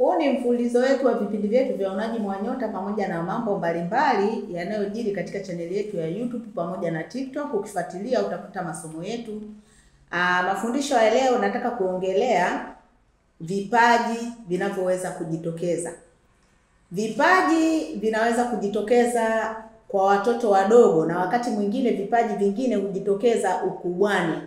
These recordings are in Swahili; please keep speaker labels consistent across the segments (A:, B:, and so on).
A: Huu ni mfululizo wetu wa vipindi vyetu vya unajimu wa nyota pamoja na mambo mbalimbali yanayojiri katika chaneli yetu ya YouTube pamoja na TikTok. Ukifuatilia utapata masomo yetu. Mafundisho ya leo nataka kuongelea vipaji vinavyoweza kujitokeza. Vipaji vinaweza kujitokeza kwa watoto wadogo na wakati mwingine vipaji vingine hujitokeza ukubwani.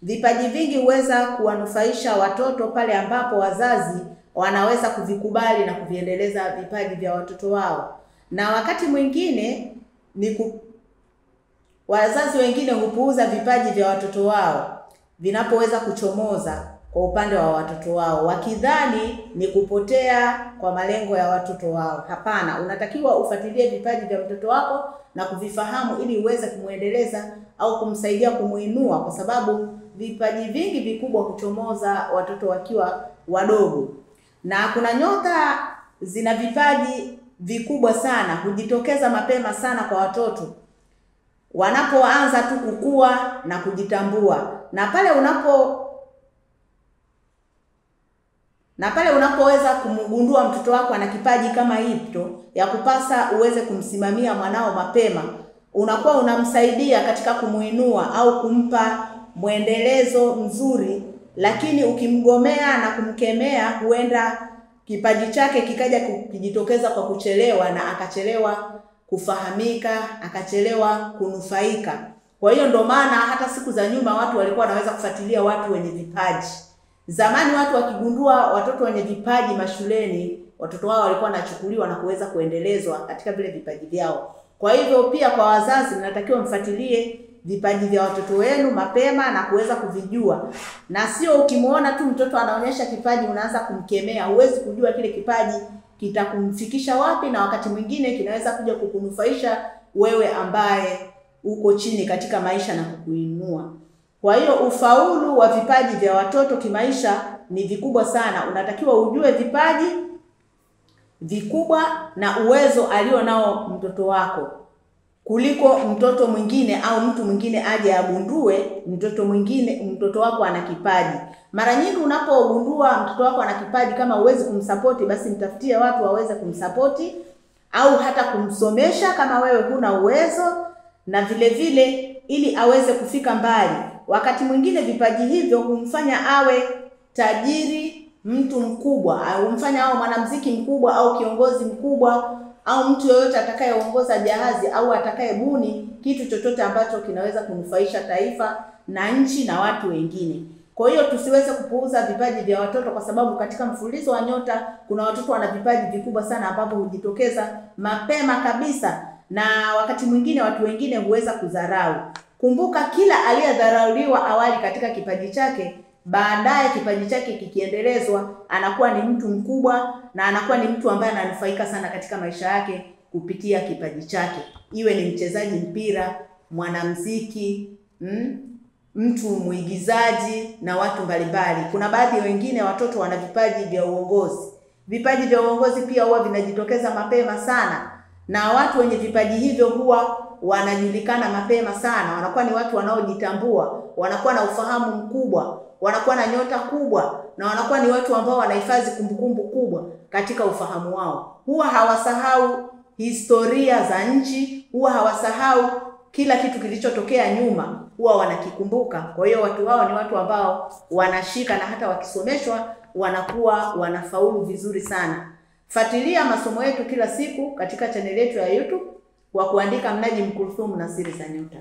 A: Vipaji vingi huweza kuwanufaisha watoto pale ambapo wazazi wanaweza kuvikubali na kuviendeleza vipaji vya watoto wao. Na wakati mwingine wazazi wengine hupuuza vipaji vya watoto wao vinapoweza kuchomoza kwa upande wa watoto wao, wakidhani ni kupotea kwa malengo ya watoto wao. Hapana, unatakiwa ufuatilie vipaji vya mtoto wako na kuvifahamu ili uweze kumuendeleza au kumsaidia kumuinua, kwa sababu vipaji vingi vikubwa huchomoza watoto wakiwa wadogo. Na kuna nyota zina vipaji vikubwa sana, hujitokeza mapema sana kwa watoto wanapoanza tu kukua na kujitambua. Na pale unapoweza kumgundua mtoto wako ana kipaji kama hicho, ya kupasa uweze kumsimamia mwanao mapema, unakuwa unamsaidia katika kumuinua au kumpa mwendelezo mzuri. Lakini ukimgomea na kumkemea, huenda kipaji chake kikaja kujitokeza kwa kuchelewa na akachelewa kufahamika, akachelewa kunufaika. Kwa hiyo ndio maana hata siku za nyuma watu walikuwa wanaweza kufuatilia watu wenye vipaji. Zamani watu wakigundua watoto wenye vipaji mashuleni, watoto wao walikuwa wanachukuliwa na kuweza kuendelezwa katika vile vipaji vyao. Kwa hivyo pia kwa wazazi mnatakiwa mfuatilie vipaji vya watoto wenu mapema na kuweza kuvijua. Na sio ukimuona tu mtoto anaonyesha kipaji unaanza kumkemea. Huwezi kujua kile kipaji kitakumfikisha wapi, na wakati mwingine kinaweza kuja kukunufaisha wewe ambaye uko chini katika maisha na kukuinua. Kwa hiyo ufaulu wa vipaji vya watoto kimaisha ni vikubwa sana. Unatakiwa ujue vipaji vikubwa na uwezo alionao mtoto wako, kuliko mtoto mwingine au mtu mwingine aje agundue mtoto wako ana kipaji. Mara nyingi unapogundua mtoto wako ana kipaji, kama huwezi kumsapoti, basi mtafutie watu waweze kumsapoti au hata kumsomesha kama wewe huna uwezo, na vile vile ili aweze kufika mbali. Wakati mwingine vipaji hivyo humfanya awe tajiri, mtu mkubwa, au humfanya awe mwanamuziki mkubwa au kiongozi mkubwa, au mtu yoyote atakayeongoza jahazi au atakayebuni kitu chochote ambacho kinaweza kunufaisha taifa na nchi na watu wengine. Kwa hiyo tusiweze kupuuza vipaji vya watoto, kwa sababu katika mfululizo wa nyota kuna watoto wana vipaji vikubwa sana ambapo hujitokeza mapema kabisa, na wakati mwingine watu wengine huweza kudharau. Kumbuka, kila aliyedharauliwa awali katika kipaji chake, baadaye kipaji chake kikiendelezwa anakuwa ni mtu mkubwa na anakuwa ni mtu ambaye ananufaika sana katika maisha yake kupitia kipaji chake. Iwe ni mchezaji mpira, mwanamuziki, mtu mwigizaji na watu mbalimbali. Kuna baadhi wengine watoto wana vipaji vya uongozi. Vipaji vya uongozi pia huwa vinajitokeza mapema sana, na watu wenye vipaji hivyo huwa wanajulikana mapema sana. Wanakuwa ni watu wanaojitambua, wanakuwa na ufahamu mkubwa, wanakuwa na nyota kubwa, na wanakuwa ni watu ambao wanahifadhi kumbukumbu kubwa katika ufahamu wao. Huwa hawasahau historia za nchi, huwa hawasahau kila kitu kilichotokea nyuma, huwa wanakikumbuka. Kwa hiyo watu hao ni watu ambao wanashika, na hata wakisomeshwa wanakuwa wanafaulu vizuri sana. Fuatilia masomo yetu kila siku katika chaneli yetu ya YouTube kwa kuandika Mnajimu Kulthum na Siri za Nyota.